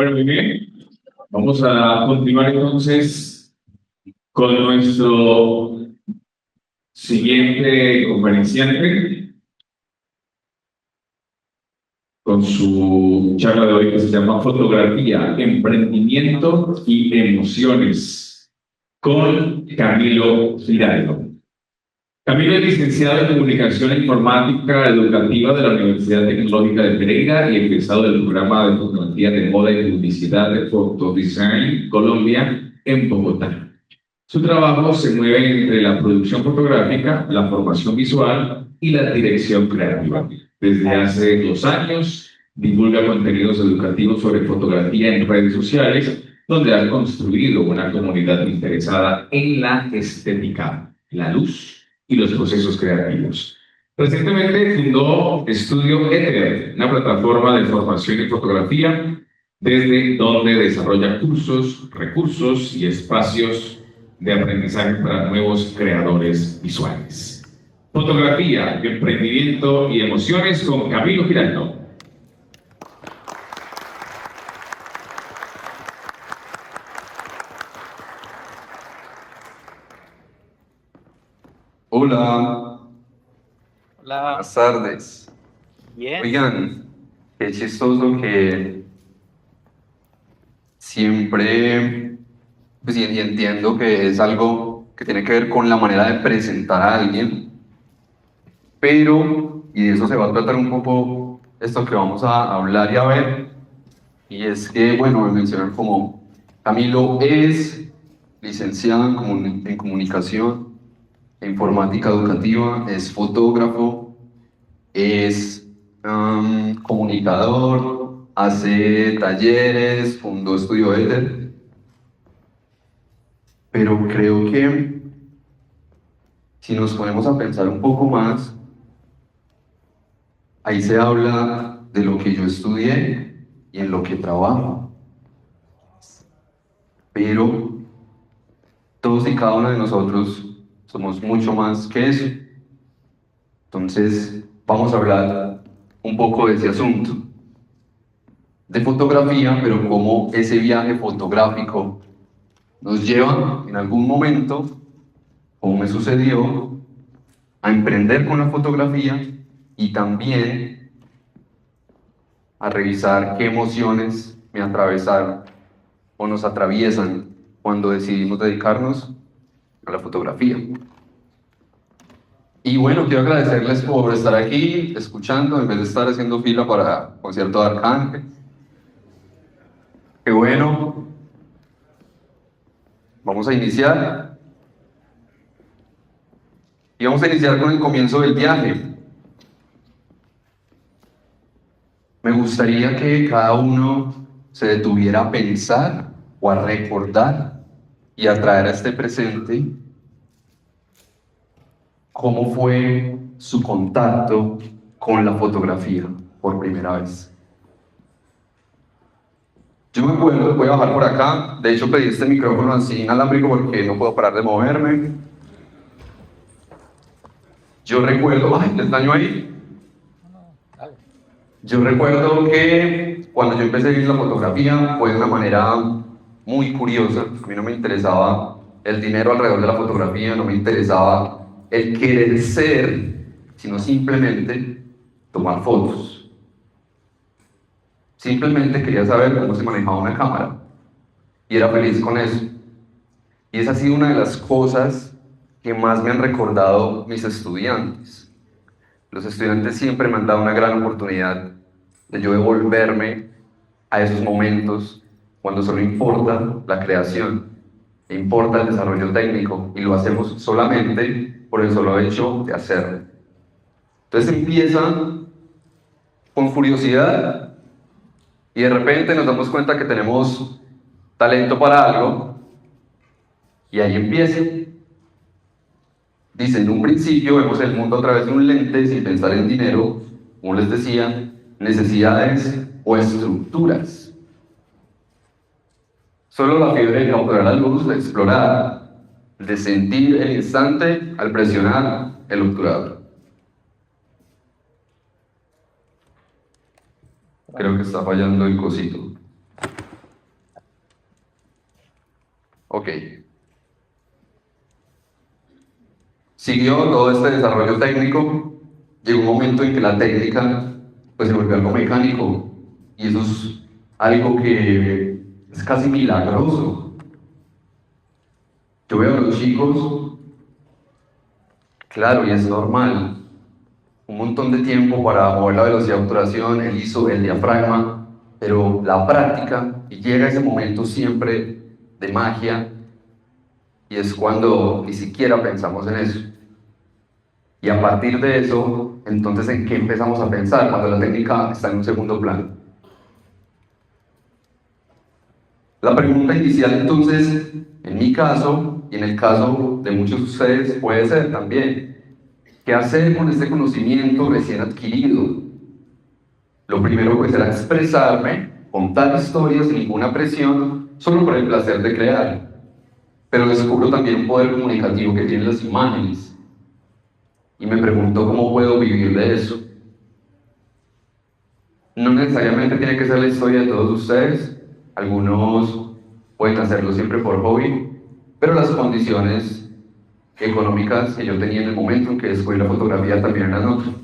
Bueno, muy bien. Vamos a continuar entonces con nuestro siguiente conferenciante, con su charla de hoy que se llama Fotografía, Emprendimiento y Emociones, con Camilo Giraldo. Camilo es licenciado en Comunicación e Informática Educativa de la Universidad Tecnológica de Pereira y egresado del programa de Fotografía de Moda y Publicidad de Fotodesign Colombia en Bogotá. Su trabajo se mueve entre la producción fotográfica, la formación visual y la dirección creativa. Desde hace 2 años divulga contenidos educativos sobre fotografía en redes sociales, donde ha construido una comunidad interesada en la estética, la luz y los procesos creativos. Recientemente fundó Estudio Ether, una plataforma de formación en fotografía, desde donde desarrolla cursos, recursos y espacios de aprendizaje para nuevos creadores visuales. Fotografía, emprendimiento y emociones con Camilo Giraldo. Hola, Hola, buenas tardes. bien. Oigan, qué chistoso que siempre, pues y entiendo que es algo que tiene que ver con la manera de presentar a alguien, pero, y de eso se va a tratar un poco esto que vamos a hablar y a ver, y es que, bueno, me mencionan como Camilo es licenciado en comunicación e informática educativa, es fotógrafo, es comunicador, hace talleres, fundó Estudio Ether, pero creo que si nos ponemos a pensar un poco más, ahí se habla de lo que yo estudié y en lo que trabajo, pero todos y cada uno de nosotros somos mucho más que eso. Entonces, vamos a hablar un poco de ese asunto, de fotografía, pero cómo ese viaje fotográfico nos lleva en algún momento, como me sucedió, a emprender con la fotografía y también a revisar qué emociones me atravesaron o nos atraviesan cuando decidimos dedicarnos a la fotografía. Y bueno, quiero agradecerles por estar aquí, escuchando, en vez de estar haciendo fila para concierto de Arcángel. Qué bueno. Vamos a iniciar. Y vamos a iniciar con el comienzo del viaje. Me gustaría que cada uno se detuviera a pensar o a recordar y a traer a este presente cómo fue su contacto con la fotografía por primera vez. Yo me acuerdo, voy a bajar por acá, de hecho pedí este micrófono así inalámbrico porque no puedo parar de moverme. Yo recuerdo, ay, ¿les daño ahí? Yo recuerdo que cuando yo empecé a vivir la fotografía fue de una manera muy curiosa. A mí no me interesaba el dinero alrededor de la fotografía, no me interesaba el querer ser, sino simplemente tomar fotos. Simplemente quería saber cómo se manejaba una cámara y era feliz con eso. Y esa ha sido una de las cosas que más me han recordado mis estudiantes. Los estudiantes siempre me han dado una gran oportunidad de yo devolverme a esos momentos cuando solo importa la creación, e importa el desarrollo técnico, y lo hacemos solamente por el solo hecho de hacerlo. Entonces empieza con curiosidad y de repente nos damos cuenta que tenemos talento para algo y ahí empieza. Dice, en un principio vemos el mundo a través de un lente sin pensar en dinero, como les decía, necesidades o estructuras. Solo la fiebre de capturar la luz, de explorar, de sentir el instante al presionar el obturador. Creo que está fallando el cosito. Ok. Siguió todo este desarrollo técnico, llegó un momento en que la técnica pues se volvió algo mecánico y eso es algo que es casi milagroso. Yo veo a los chicos, claro, y es normal, un montón de tiempo para mover la velocidad de obturación, el ISO, el diafragma, pero la práctica, y llega ese momento siempre de magia, y es cuando ni siquiera pensamos en eso. Y a partir de eso, entonces, ¿en qué empezamos a pensar cuando la técnica está en un segundo plano? La pregunta inicial, entonces, en mi caso, y en el caso de muchos de ustedes, puede ser también, ¿qué hacer con este conocimiento recién adquirido? Lo primero pues era expresarme, contar historias sin ninguna presión, solo por el placer de crear. Pero descubro también un poder comunicativo que tienen las imágenes. Y me pregunto cómo puedo vivir de eso. No necesariamente tiene que ser la historia de todos ustedes. Algunos pueden hacerlo siempre por hobby, pero las condiciones económicas que yo tenía en el momento en que descubrí la fotografía también eran otras.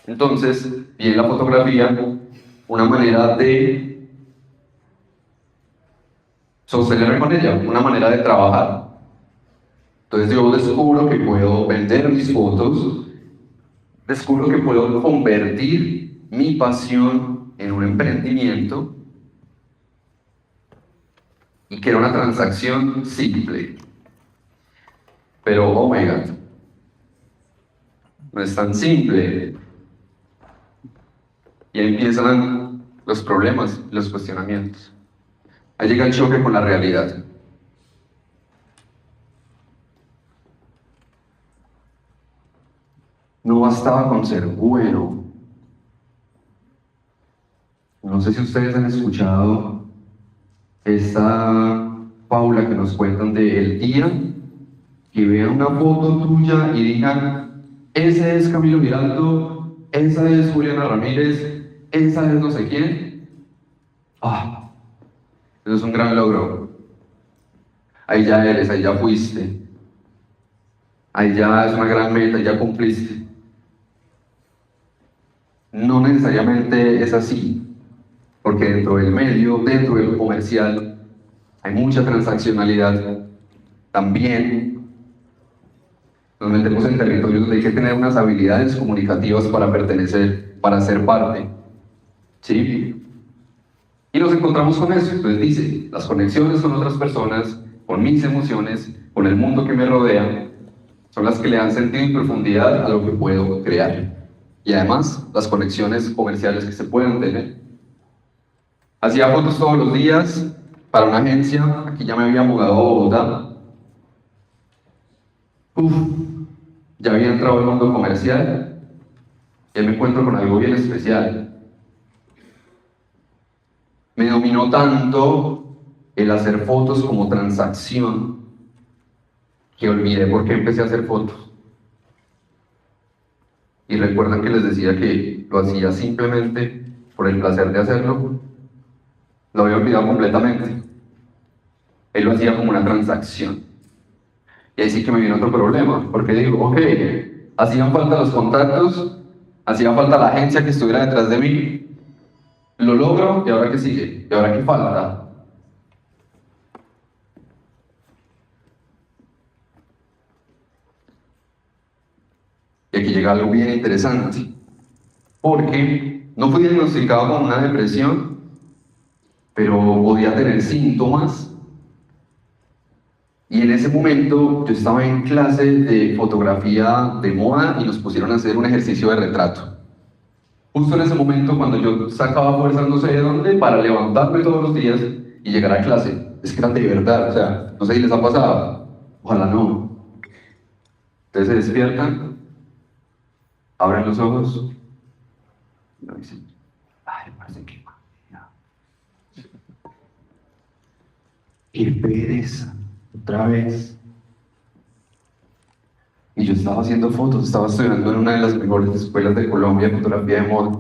Entonces, vi en la fotografía una manera de sostenerme con ella, una manera de trabajar. Entonces yo descubro que puedo vender mis fotos, descubro que puedo convertir mi pasión en un emprendimiento y que era una transacción simple. Pero, oh my God, no es tan simple. Y ahí empiezan los problemas, los cuestionamientos. Ahí llega el choque con la realidad. No bastaba con ser bueno. No sé si ustedes han escuchado esta fábula que nos cuentan de el día que vean una foto tuya y digan, ese es Camilo Giraldo, esa es Juliana Ramírez, esa es no sé quién. Ah, eso es un gran logro. Ahí ya eres, ahí ya fuiste. Ahí ya es una gran meta, ya cumpliste. No necesariamente es así, porque dentro del medio, dentro de lo comercial, hay mucha transaccionalidad. También nos metemos en territorios donde hay que tener unas habilidades comunicativas para pertenecer, para ser parte. ¿Sí? Y nos encontramos con eso. Entonces dice, las conexiones con otras personas, con mis emociones, con el mundo que me rodea, son las que le dan sentido y profundidad a lo que puedo crear. Y además, las conexiones comerciales que se pueden tener. Hacía fotos todos los días para una agencia, aquí ya me había mudado a Bogotá. Ya había entrado al mundo comercial y me encuentro con algo bien especial. Me dominó tanto el hacer fotos como transacción que olvidé por qué empecé a hacer fotos. Y recuerdan que les decía que lo hacía simplemente por el placer de hacerlo. Lo había olvidado completamente. Él lo hacía como una transacción. Y ahí sí que me vino otro problema, porque digo, ok, hacían falta los contactos, hacía falta la agencia que estuviera detrás de mí, lo logro, ¿y ahora qué sigue? ¿Y ahora qué falta? Y aquí llega algo bien interesante, porque no fui diagnosticado con una depresión, pero podía tener síntomas. Y en ese momento yo estaba en clase de fotografía de moda y nos pusieron a hacer un ejercicio de retrato. Justo en ese momento, cuando yo sacaba fuerzas no sé de dónde para levantarme todos los días y llegar a clase, es que eran de verdad, o sea, no sé si les ha pasado, ojalá no. Entonces se despiertan, abren los ojos y me dicen, ay, parece que máquina. ¡Qué pereza! Otra vez. Y yo estaba haciendo fotos, estaba estudiando en una de las mejores escuelas de Colombia, fotografía de moda,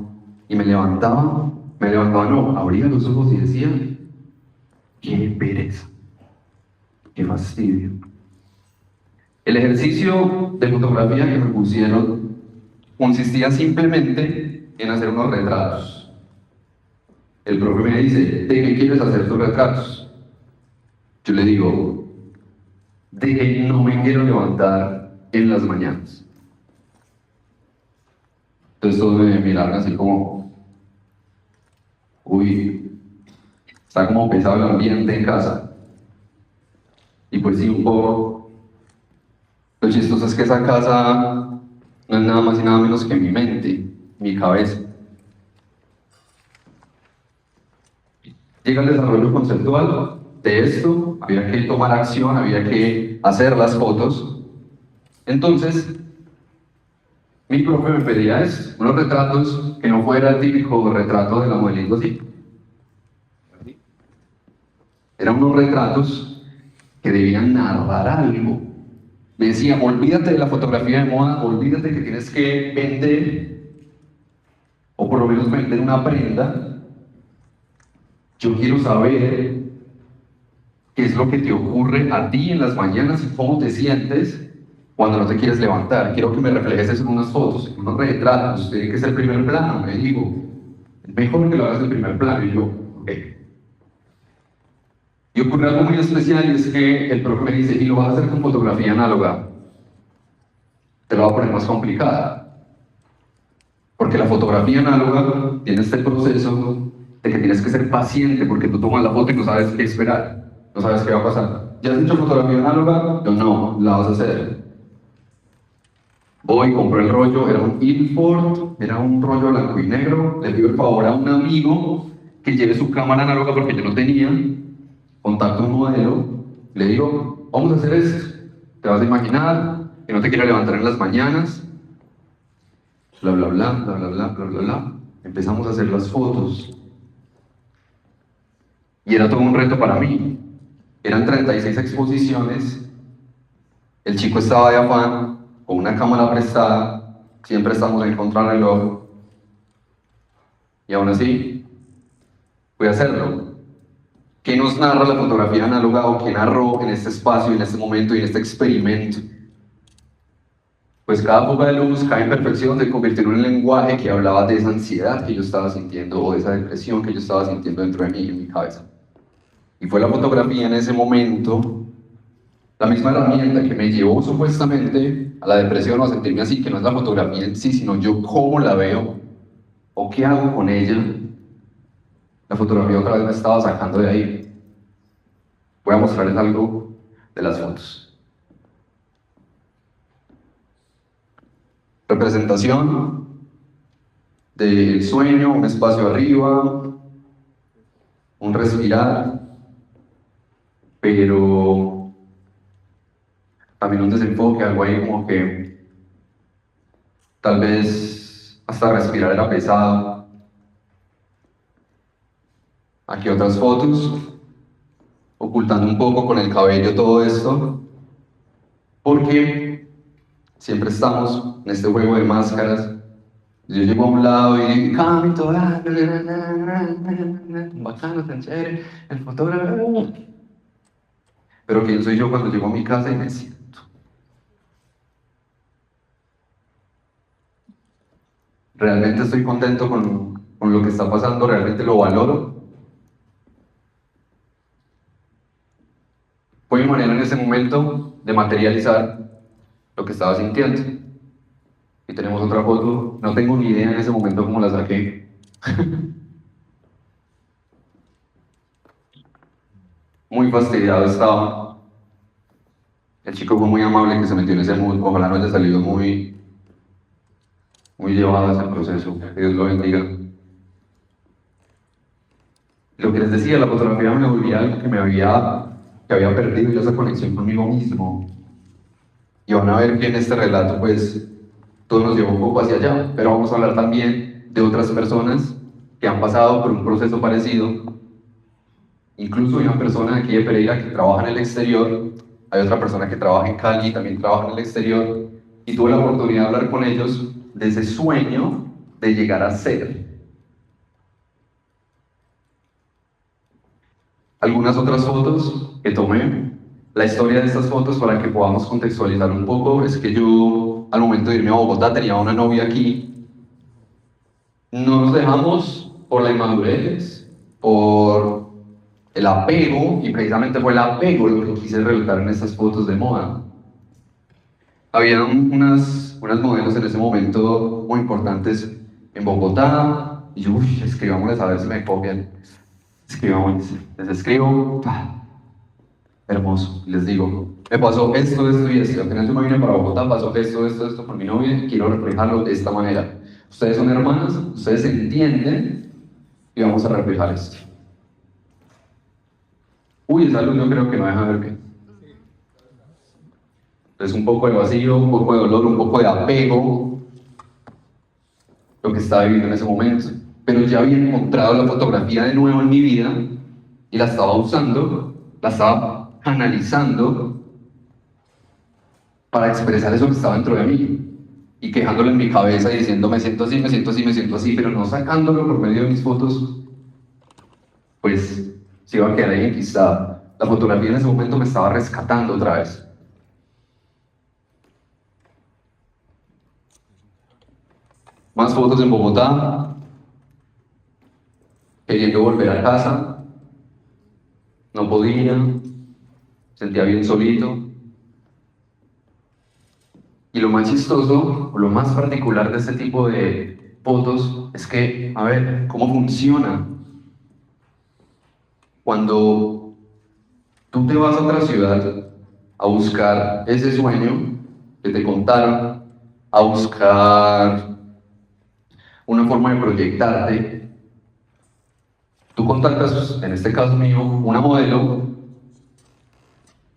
y me levantaba no, abría los ojos y decía, ¡qué pereza! Qué fastidio. El ejercicio de fotografía que me pusieron consistía simplemente en hacer unos retratos. El profe me dice, ¿de qué quieres hacer tus retratos? Yo le digo, de que no me quiero levantar en las mañanas. Entonces todos me miraron así como, uy, está como pesado el ambiente en casa. Y pues sí, un poco. Lo chistoso es que esa casa no es nada más y nada menos que mi mente, mi cabeza. Llega el desarrollo conceptual de esto, había que tomar acción, había que hacer las fotos. Entonces, mi profe me pedía unos retratos que no fuera el típico retrato de la modelito así. Eran unos retratos que debían narrar algo. Me decía, olvídate de la fotografía de moda, olvídate que tienes que vender, o por lo menos vender una prenda. Yo quiero saber qué es lo que te ocurre a ti en las mañanas y cómo te sientes cuando no te quieres levantar. Quiero que me reflejes eso en unas fotos, en unos retratos. Tiene que ser el primer plano, me digo. Es mejor que lo hagas en primer plano. Y yo, ok. Y ocurre algo muy especial y es que el profe me dice, y lo vas a hacer con fotografía análoga. Te lo va a poner más complicada. Porque la fotografía análoga tiene este proceso de que tienes que ser paciente porque tú tomas la foto y no sabes qué esperar, no sabes qué va a pasar. ¿Ya has hecho fotografía análoga? Yo no, la vas a hacer. Voy, compré el rollo, era un Ilford, era un rollo blanco y negro. Le pido el favor a un amigo que lleve su cámara análoga porque yo no tenía. Contacto un modelo, le digo, vamos a hacer esto. Te vas a imaginar que no te quiero levantar en las mañanas. Bla, bla, bla, bla, bla, bla, bla, bla, bla. Empezamos a hacer las fotos. Y era todo un reto para mí. Eran 36 exposiciones. El chico estaba de afán, con una cámara prestada. Siempre estamos en contrarreloj. Y aún así, voy a hacerlo. ¿Qué nos narra la fotografía análoga o qué narró en este espacio, en este momento y en este experimento? Pues cada poca de luz, cada imperfección se convirtió en un lenguaje que hablaba de esa ansiedad que yo estaba sintiendo o de esa depresión que yo estaba sintiendo dentro de mí, en mi cabeza. Y fue la fotografía en ese momento, la misma herramienta que me llevó supuestamente a la depresión o a sentirme así, que no es la fotografía en sí, sino yo cómo la veo o qué hago con ella. La fotografía otra vez me estaba sacando de ahí. Voy a mostrarles algo de las fotos. Representación del sueño, un espacio arriba, un respirar, pero también un desenfoque, algo ahí como que tal vez hasta respirar era pesado. Aquí otras fotos, ocultando un poco con el cabello todo esto, porque siempre estamos en este juego de máscaras. Yo llego a un lado y canto, bacano, tan chévere, el fotógrafo. Pero ¿quién soy yo cuando llego a mi casa y me siento? ¿Realmente estoy contento con lo que está pasando? ¿Realmente lo valoro? Fue mi manera en ese momento de materializar lo que estaba sintiendo. Y tenemos otra foto, no tengo ni idea en ese momento cómo la saqué. Muy fastidiado estaba. El chico fue muy amable que se metió en ese mood, ojalá no haya salido muy llevado a ese proceso, que Dios lo bendiga. Lo que les decía, la fotografía me volvía algo que había perdido yo esa conexión conmigo mismo. Y van a ver que en este relato, pues, todo nos lleva un poco hacia allá, pero vamos a hablar también de otras personas que han pasado por un proceso parecido. Incluso hay una persona aquí de Pereira que trabaja en el exterior, hay otra persona que trabaja en Cali y también trabaja en el exterior, y tuve la oportunidad de hablar con ellos de ese sueño de llegar a ser. Algunas otras fotos que tomé, La historia de estas fotos, para que podamos contextualizar un poco, es que yo, al momento de irme a Bogotá, tenía una novia aquí. No nos dejamos por la inmadurez, por el apego, y precisamente fue el apego lo que quise relatar en estas fotos de moda. Había unas modelos en ese momento muy importantes en Bogotá, y yo, uy, escribámosles a ver si me copian. Escribamos, les escribo, hermoso, les digo, me pasó esto y esto. Apenas yo me vine para Bogotá, pasó esto con mi novia, y quiero reflejarlo de esta manera. Ustedes son hermanas, ustedes se entienden, y vamos a reflejar esto. Uy, esa luz yo creo que no deja ver bien. Es un poco de vacío, un poco de dolor, un poco de apego, lo que estaba viviendo en ese momento. Pero ya había encontrado la fotografía de nuevo en mi vida y la estaba usando, la estaba analizando para expresar eso que estaba dentro de mí y quejándolo en mi cabeza y diciendo me siento así, me siento así, me siento así, pero no sacándolo por medio de mis fotos, pues se iba a quedar ahí enquistada. La fotografía en ese momento me estaba rescatando otra vez. Más fotos en Bogotá, queriendo volver a casa, no podía, sentía bien solito. Y lo más chistoso, o lo más particular de este tipo de fotos, es que, a ver, ¿cómo funciona? Cuando tú te vas a otra ciudad a buscar ese sueño que te contaron, a buscar una forma de proyectarte, tú contactas, en este caso mío, una modelo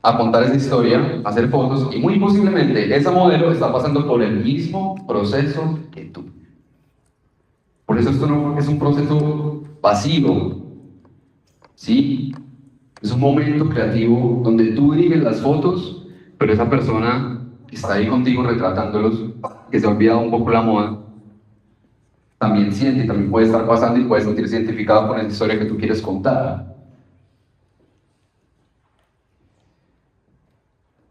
a contar esa historia, a hacer fotos, y muy posiblemente esa modelo está pasando por el mismo proceso que tú. Por eso esto no es un proceso pasivo, ¿sí? Es un momento creativo donde tú diriges las fotos, pero esa persona que está ahí contigo retratándolos, que se ha olvidado un poco la moda, también siente y también puede estar pasando y puede sentirse identificado con esa historia que tú quieres contar.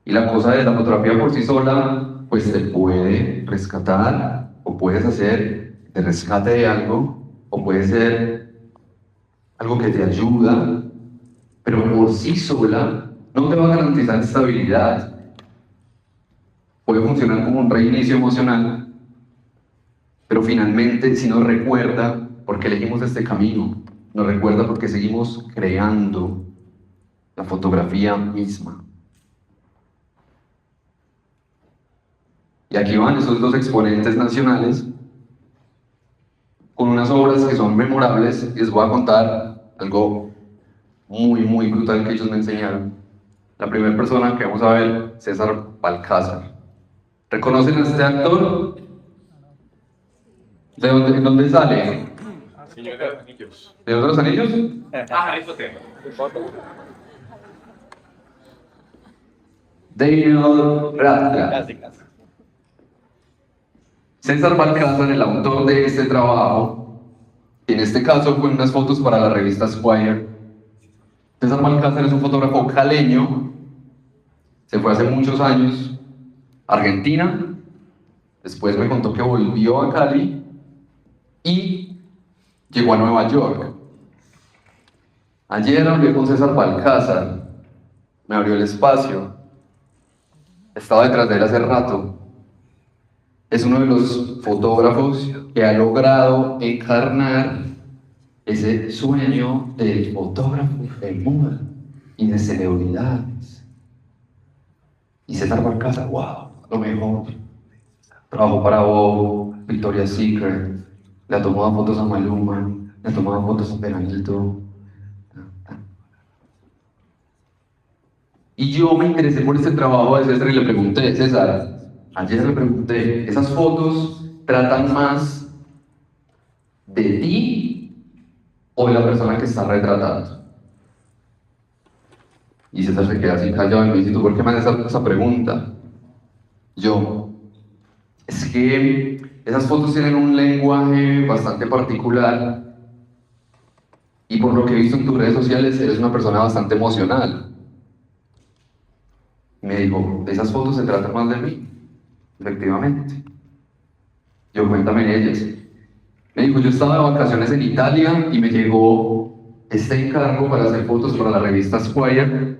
Y la cosa de la fotografía por sí sola, pues te puede rescatar, o puedes hacer el rescate de algo, o puede ser algo que te ayuda, pero por sí sola no te va a garantizar estabilidad. Puede funcionar como un reinicio emocional, pero finalmente si nos recuerda por qué elegimos este camino, nos recuerda porque seguimos creando la fotografía misma. Y aquí van esos dos exponentes nacionales con unas obras que son memorables, y les voy a contar algo muy brutal que ellos me enseñaron. La primera persona que vamos a ver, César Balcázar. ¿Reconocen a este actor? ¿En dónde sale? Señor de los Anillos. ¿De los Anillos? Harry Potter. Daniel Radcliffe. César Balcázar, el autor de este trabajo, que en este caso fue unas fotos para la revista Squire. César Balcázar es un fotógrafo caleño, se fue hace muchos años a Argentina, después me contó que volvió a Cali y llegó a Nueva York. Ayer hablé con César Balcázar, me abrió el espacio, estaba detrás de él hace rato. Es uno de los fotógrafos que ha logrado encarnar ese sueño del fotógrafo de moda y de celebridades. Y César Balcázar, wow, lo mejor. Trabajó para Vogue, Victoria's Secret, le ha tomado fotos a Maluma, le ha tomado fotos a Peranito. Y yo me interesé por este trabajo de César y le pregunté, César, ayer le pregunté, ¿esas fotos tratan más de ti o de la persona que está retratando? Y César se queda así callado y me dice, ¿tú por qué me haces esa pregunta? Yo, es que esas fotos tienen un lenguaje bastante particular y por lo que he visto en tus redes sociales eres una persona bastante emocional. Me dijo, de esas fotos se trata más de mí. Efectivamente. Yo, cuéntame en ellas. Me dijo, yo estaba de vacaciones en Italia y me llegó este encargo para hacer fotos para la revista Squire.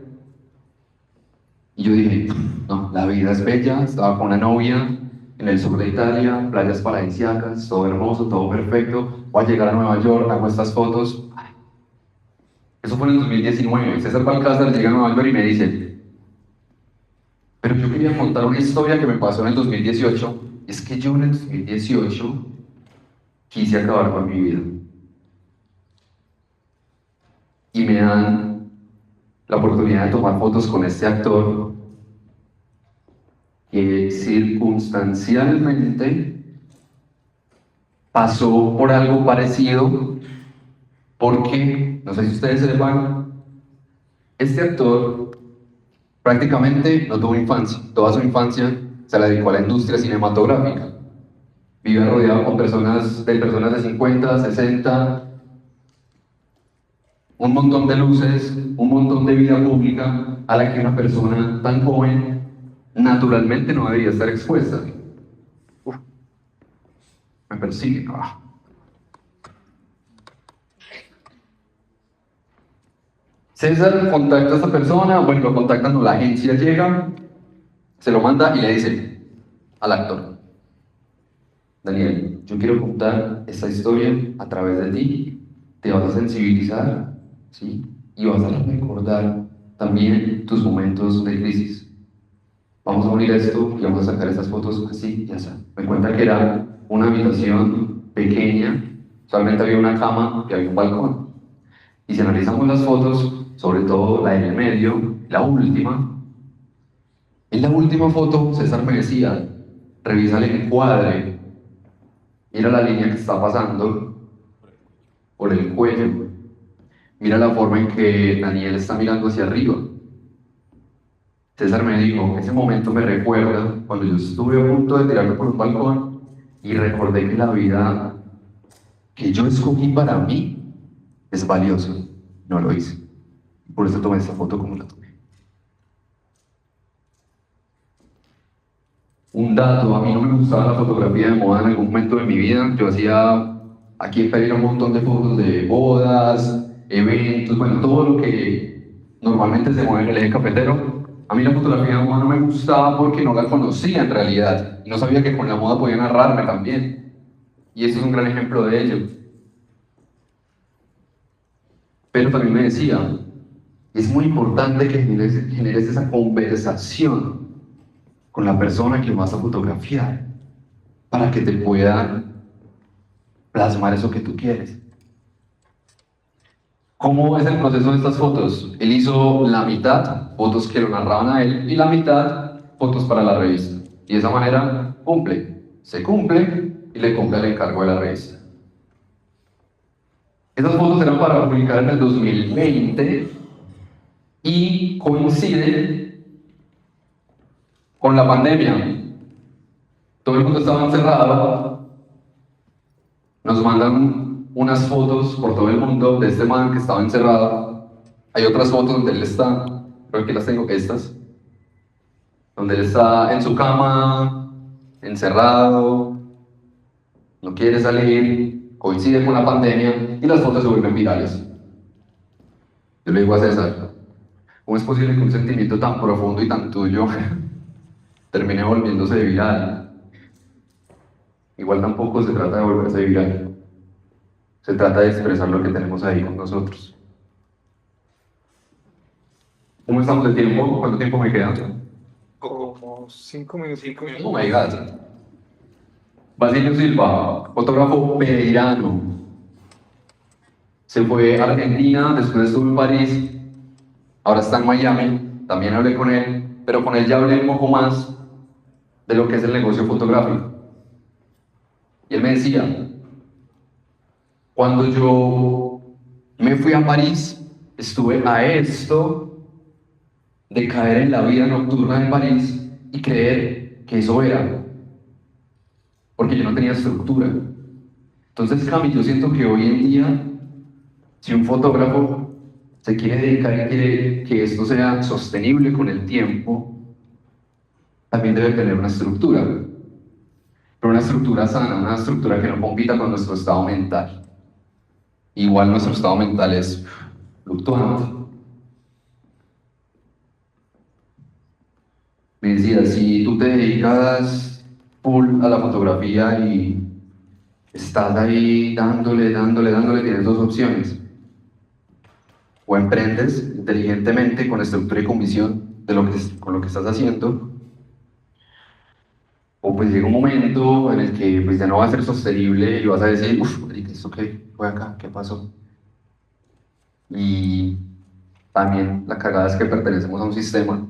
Y yo dije, no, la vida es bella, estaba con una novia en el sur de Italia, playas paradisíacas, todo hermoso, todo perfecto. Voy a llegar a Nueva York, hago estas fotos. Eso fue en el 2019. César Balcázar llega a Nueva York y me dice, pero yo quería contar una historia que me pasó en el 2018. Es que yo en el 2018 quise acabar con mi vida. Y me dan la oportunidad de tomar fotos con este actor que circunstancialmente pasó por algo parecido, porque, no sé si ustedes sepan, este actor prácticamente no tuvo infancia. Toda su infancia se la dedicó a la industria cinematográfica. Vive rodeado con personas de 50, 60, un montón de luces, un montón de vida pública a la que una persona tan joven naturalmente no debería estar expuesta. Uf, me persigue. César contacta a esta persona, bueno, lo contactan, la agencia llega, se lo manda y le dice al actor, Daniel, yo quiero contar esta historia a través de ti, te vas a sensibilizar, ¿sí? Y vas a recordar también tus momentos de crisis. Vamos a unir esto y vamos a sacar estas fotos así y así. Me cuenta que era una habitación pequeña, solamente había una cama y había un balcón. Y si analizamos las fotos, sobre todo la en el medio, en la última foto César me decía, revisa el encuadre, mira la línea que está pasando por el cuello, mira la forma en que Daniel está mirando hacia arriba. César me dijo, ese momento me recuerda cuando yo estuve a punto de tirarme por un balcón y recordé que la vida que yo escogí para mí es valiosa. No lo hice. Por eso tomé esta foto como la tomé. Un dato, a mí no me gustaba la fotografía de moda en algún momento de mi vida. Yo hacía aquí en Pereira un montón de fotos de bodas, eventos, bueno, todo lo que normalmente se mueve en el eje cafetero. A mí la fotografía de moda no me gustaba porque no la conocía en realidad. Y no sabía que con la moda podía narrarme también. Y esto es un gran ejemplo de ello. Pero también me decía, es muy importante que generes esa conversación con la persona que vas a fotografiar para que te pueda plasmar eso que tú quieres. ¿Cómo es el proceso de estas fotos? Él hizo la mitad, fotos que lo narraban a él, y la mitad, fotos para la revista. Y de esa manera se cumple y le cumple el encargo de la revista. Esas fotos eran para publicar en el 2020 y coinciden con la pandemia. Todo el mundo estaba encerrado. Nos mandan unas fotos por todo el mundo de este man que estaba encerrado. Hay otras fotos donde él está, creo que las tengo, estas, donde él está en su cama, encerrado, no quiere salir, coincide con la pandemia y las fotos se vuelven virales. Yo le digo a César, ¿cómo es posible que un sentimiento tan profundo y tan tuyo termine volviéndose viral? Igual tampoco se trata de volverse viral. Se trata de expresar lo que tenemos ahí con nosotros. ¿Cómo estamos de tiempo? ¿Cuánto tiempo me queda? Como 5 minutos. Oh my God. Basilio Silva, fotógrafo pereirano. Se fue a Argentina, después estuvo en París, ahora está en Miami. También hablé con él, pero con él ya hablé un poco más de lo que es el negocio fotográfico. Y él me decía, cuando yo me fui a París, estuve a esto de caer en la vida nocturna de París y creer que eso era, porque yo no tenía estructura. Entonces, Cami, yo siento que hoy en día, si un fotógrafo se quiere dedicar y quiere que esto sea sostenible con el tiempo, también debe tener una estructura, pero una estructura sana, una estructura que no compita con nuestro estado mental. Igual nuestro estado mental es fluctuante. Me decía, si tú te dedicas full a la fotografía y estás ahí dándole, tienes dos opciones. O emprendes inteligentemente con estructura y con visión con lo que estás haciendo, o pues llega un momento en el que pues ya no va a ser sostenible y vas a decir, uff, marica, ¿esto qué fue acá? ¿Qué pasó? Y también la cagada es que pertenecemos a un sistema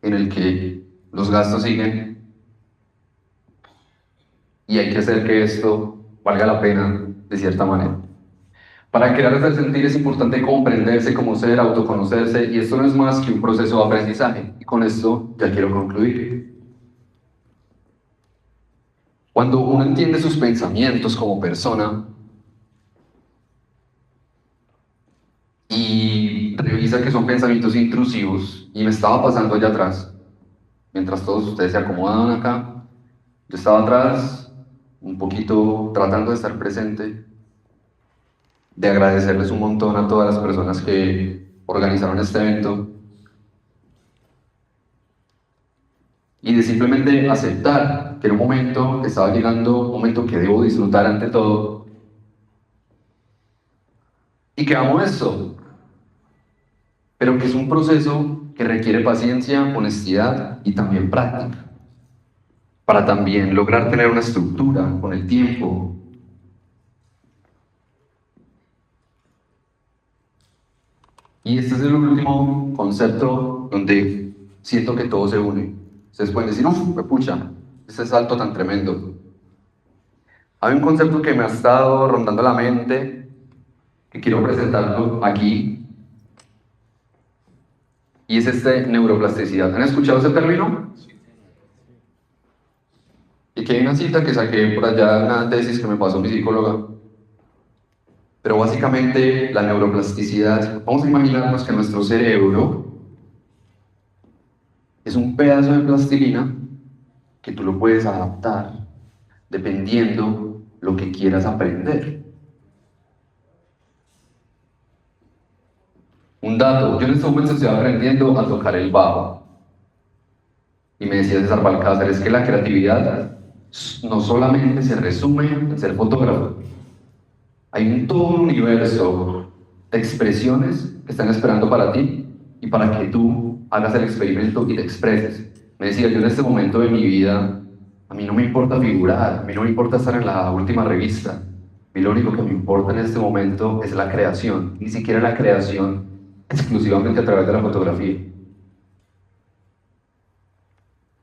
en el que los gastos siguen y hay que hacer que esto valga la pena de cierta manera. Para crear ese sentir es importante comprenderse como ser, autoconocerse, y esto no es más que un proceso de aprendizaje. Y con esto ya quiero concluir. Cuando uno entiende sus pensamientos como persona y revisa que son pensamientos intrusivos, y me estaba pasando allá atrás, mientras todos ustedes se acomodaban acá, yo estaba atrás, un poquito tratando de estar presente, de agradecerles un montón a todas las personas que organizaron este evento y de simplemente aceptar que en un momento estaba llegando, un momento que debo disfrutar ante todo y que amo esto, pero que es un proceso que requiere paciencia, honestidad y también práctica, para también lograr tener una estructura con el tiempo. Y este es el último concepto donde siento que todo se une. Ustedes pueden decir, uff, pucha, ese salto tan tremendo. Hay un concepto que me ha estado rondando la mente, que quiero presentarlo aquí, y es neuroplasticidad. ¿Han escuchado ese término? Y que hay una cita que saqué por allá, una tesis que me pasó mi psicóloga. Pero básicamente la neuroplasticidad, vamos a imaginarnos que nuestro cerebro es un pedazo de plastilina que tú lo puedes adaptar dependiendo lo que quieras aprender. Un dato, yo en este momento estoy aprendiendo a tocar el bajo. Y me decía César Balcázar, es que la creatividad no solamente se resume en ser fotógrafo. Hay todo un universo de expresiones que están esperando para ti y para que tú hagas el experimento y te expreses. Me decía, yo en este momento de mi vida, a mí no me importa figurar, a mí no me importa estar en la última revista. A mí lo único que me importa en este momento es la creación, ni siquiera la creación exclusivamente a través de la fotografía.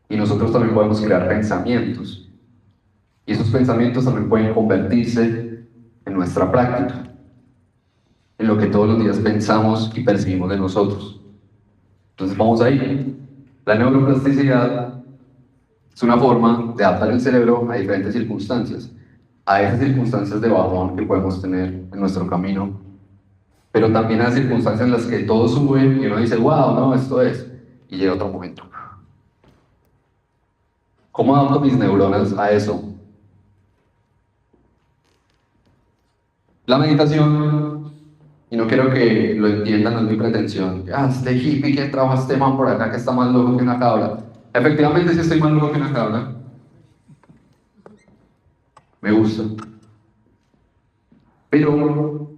Y nosotros también podemos crear pensamientos. Y esos pensamientos también pueden convertirse en nuestra práctica, en lo que todos los días pensamos y percibimos de nosotros. Entonces vamos ahí. La neuroplasticidad es una forma de adaptar el cerebro a diferentes circunstancias, a esas circunstancias de bajón que podemos tener en nuestro camino, pero también a circunstancias en las que todo sube y uno dice, wow, no, esto es, y llega otro momento. ¿Cómo adapto mis neuronas a eso? La meditación, y no quiero que lo entiendan, no es mi pretensión, este hippie que trabaja este man por acá que está más loco que una cabra. Efectivamente sí estoy más loco que una cabra. Me gusta. Pero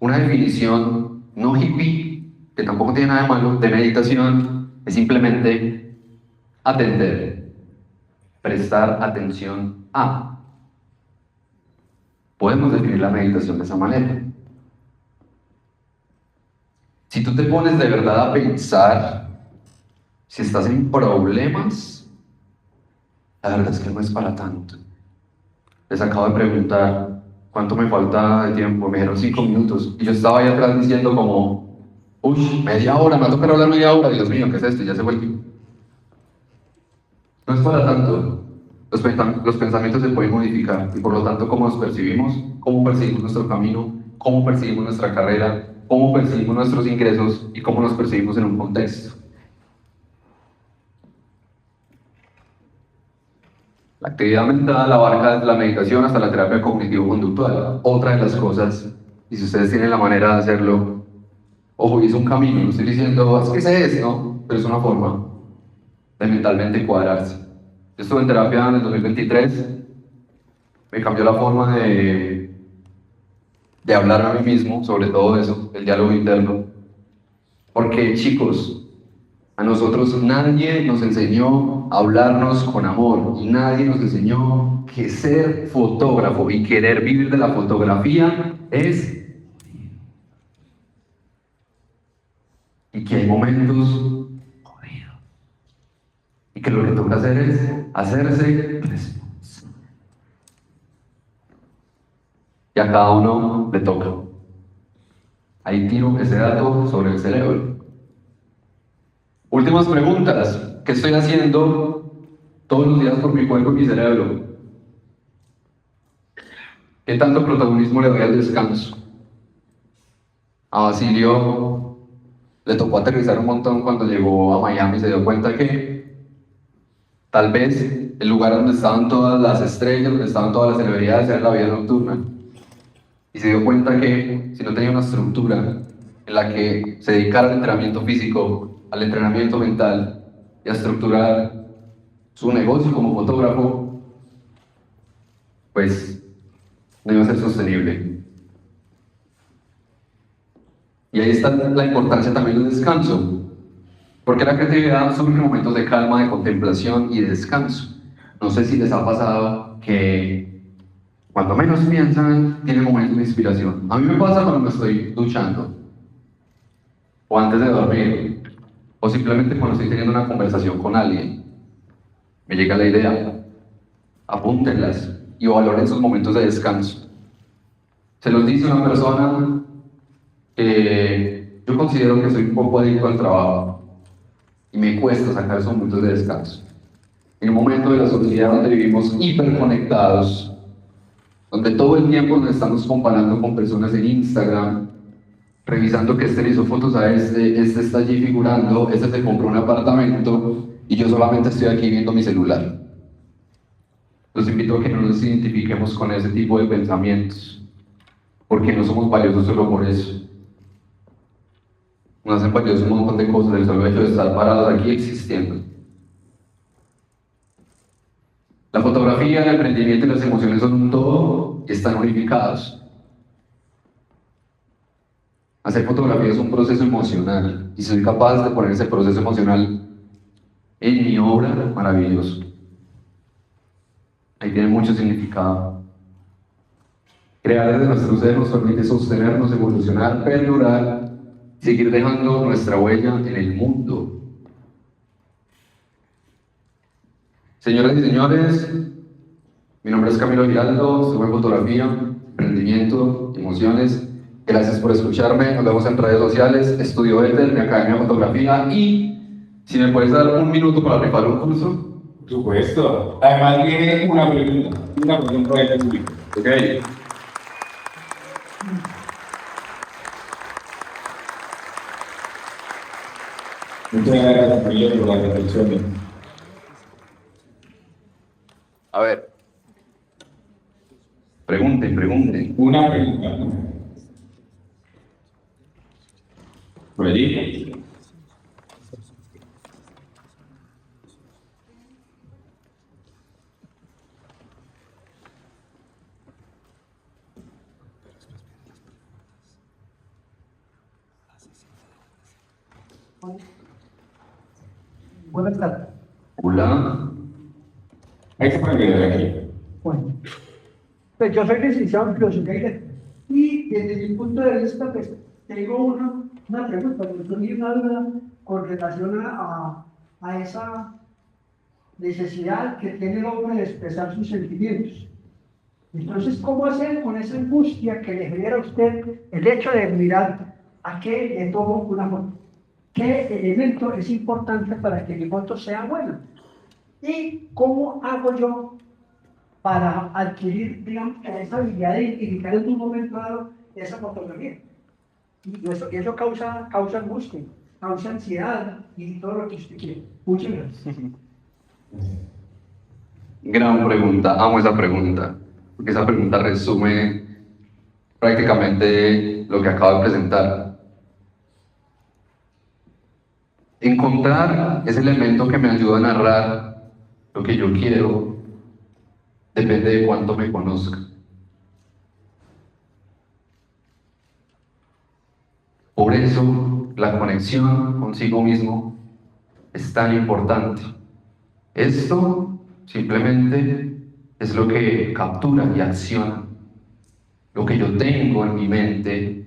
una definición no hippie, que tampoco tiene nada de malo, de meditación, es simplemente atender, prestar atención a. Podemos definir la meditación de esa manera. Si tú te pones de verdad a pensar, si estás en problemas, la verdad es que no es para tanto. Les acabo de preguntar cuánto me falta de tiempo, me dijeron 5 minutos, y yo estaba ahí atrás diciendo como, uy, media hora, me va a tocar hablar media hora, Dios mío, ¿qué es esto? Y ya se fue el tiempo. No es para tanto. Los pensamientos se pueden modificar y por lo tanto cómo cómo percibimos nuestro camino, cómo percibimos nuestra carrera, cómo percibimos nuestros ingresos y cómo nos percibimos en un contexto. La actividad mental abarca desde la meditación hasta la terapia cognitivo-conductual. Otra de las cosas, y si ustedes tienen la manera de hacerlo, ojo, y es un camino, no estoy diciendo, es que ese es, ¿no? Pero es una forma de mentalmente cuadrarse. Yo estuve en terapia en el 2023, me cambió la forma de hablar a mí mismo, sobre todo eso, el diálogo interno. Porque, chicos, a nosotros nadie nos enseñó a hablarnos con amor y nadie nos enseñó que ser fotógrafo y querer vivir de la fotografía es... y que hay momentos jodidos y que lo que toca hacer es hacerse responsable. Y a cada uno le toca. Ahí tiro ese dato sobre el cerebro. Últimas preguntas. ¿Qué estoy haciendo todos los días por mi cuerpo y mi cerebro? ¿Qué tanto protagonismo le doy al descanso? A Basilio le tocó aterrizar un montón cuando llegó a Miami y se dio cuenta que tal vez el lugar donde estaban todas las estrellas, donde estaban todas las celebridades era la vida nocturna. Y se dio cuenta que si no tenía una estructura en la que se dedicara al entrenamiento físico, al entrenamiento mental y a estructurar su negocio como fotógrafo, pues no iba a ser sostenible. Y ahí está la importancia también del descanso, porque la creatividad surge en momentos de calma, de contemplación y de descanso. No sé si les ha pasado que cuando menos piensan, tienen momentos de inspiración. A mí me pasa cuando me estoy duchando, o antes de dormir, o simplemente cuando estoy teniendo una conversación con alguien. Me llega la idea, apúntenlas y valoren sus momentos de descanso. Se los dice una persona que yo considero que soy un poco adicto al trabajo y me cuesta sacar esos momentos de descanso. En un momento de la sociedad donde vivimos hiperconectados, donde todo el tiempo nos estamos comparando con personas en Instagram, revisando que este le hizo fotos a este está allí figurando, este se compró un apartamento y yo solamente estoy aquí viendo mi celular. Los invito a que no nos identifiquemos con ese tipo de pensamientos, porque no somos valiosos solo por eso. Nos hacen valiosos un montón de cosas, el solo hecho de estar parados aquí existiendo. La fotografía, el emprendimiento y las emociones son un todo y están unificados. Hacer fotografía es un proceso emocional y si soy capaz de poner ese proceso emocional en mi obra, maravilloso. Ahí tiene mucho significado. Crear desde nuestro ser nos permite sostenernos, evolucionar, perdurar, seguir dejando nuestra huella en el mundo. Señoras y señores, mi nombre es Camilo Giraldo, estuve en fotografía, emprendimiento, emociones. Gracias por escucharme, nos vemos en redes sociales, Estudio Ethel, mi academia de fotografía y si me puedes dar un minuto para rifar un curso. Por supuesto. Además viene una pregunta de público. Ok. Muchas gracias, Camilo, por la reflexión. A ver. Pregunten. Una pregunta. ¿Por allí? Buenas tardes. Hola. Hay que ponerle aquí. Bueno, pues yo soy licenciado en filosofía y letras. Y desde mi punto de vista, pues tengo una pregunta, tengo una duda con relación a esa necesidad que tiene el hombre de expresar sus sentimientos. Entonces, ¿cómo hacer con esa angustia que le genera a usted el hecho de mirar a qué le tomo una foto? ¿Qué elemento es importante para que mi foto sea buena? ¿Y cómo hago yo para adquirir, digamos, esa habilidad de identificar en un momento dado esa fotografía? Y eso causa angustia, causa ansiedad y todo lo que usted quiere. Muchas gracias. Gran pregunta, amo esa pregunta, porque esa pregunta resume prácticamente lo que acabo de presentar. Encontrar ese elemento que me ayuda a narrar lo que yo quiero depende de cuánto me conozca. Por eso la conexión consigo mismo es tan importante. Esto simplemente es lo que captura y acciona. Lo que yo tengo en mi mente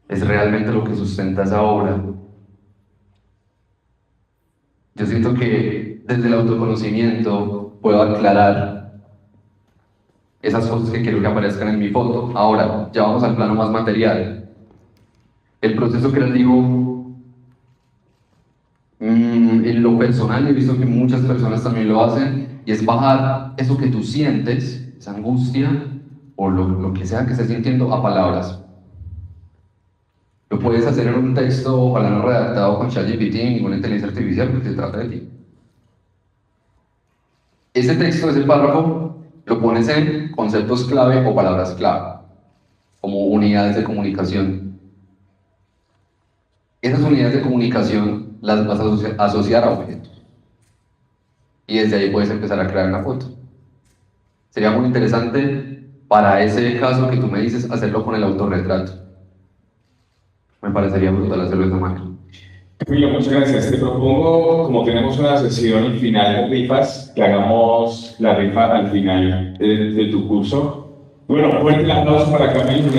es realmente lo que sustenta esa obra. Yo siento que desde el autoconocimiento puedo aclarar esas cosas que quiero que aparezcan en mi foto. Ahora, ya vamos al plano más material. El proceso creativo, en lo personal, he visto que muchas personas también lo hacen, y es bajar eso que tú sientes, esa angustia, o lo que sea que estés sintiendo, a palabras. Lo puedes hacer en un texto, ojalá no redactado con ChatGPT ni ninguna inteligencia artificial, porque se trata de ti. Ese texto, ese párrafo, lo pones en conceptos clave o palabras clave, como unidades de comunicación. Esas unidades de comunicación las vas a asociar a objetos. Y desde ahí puedes empezar a crear una foto. Sería muy interesante, para ese caso que tú me dices, hacerlo con el autorretrato. Me parecería brutal hacerlo de esa manera. Camilo, muchas gracias. Te propongo, como tenemos una sesión final de rifas, que hagamos la rifa al final de tu curso. Bueno, fuerte el aplauso para Camilo.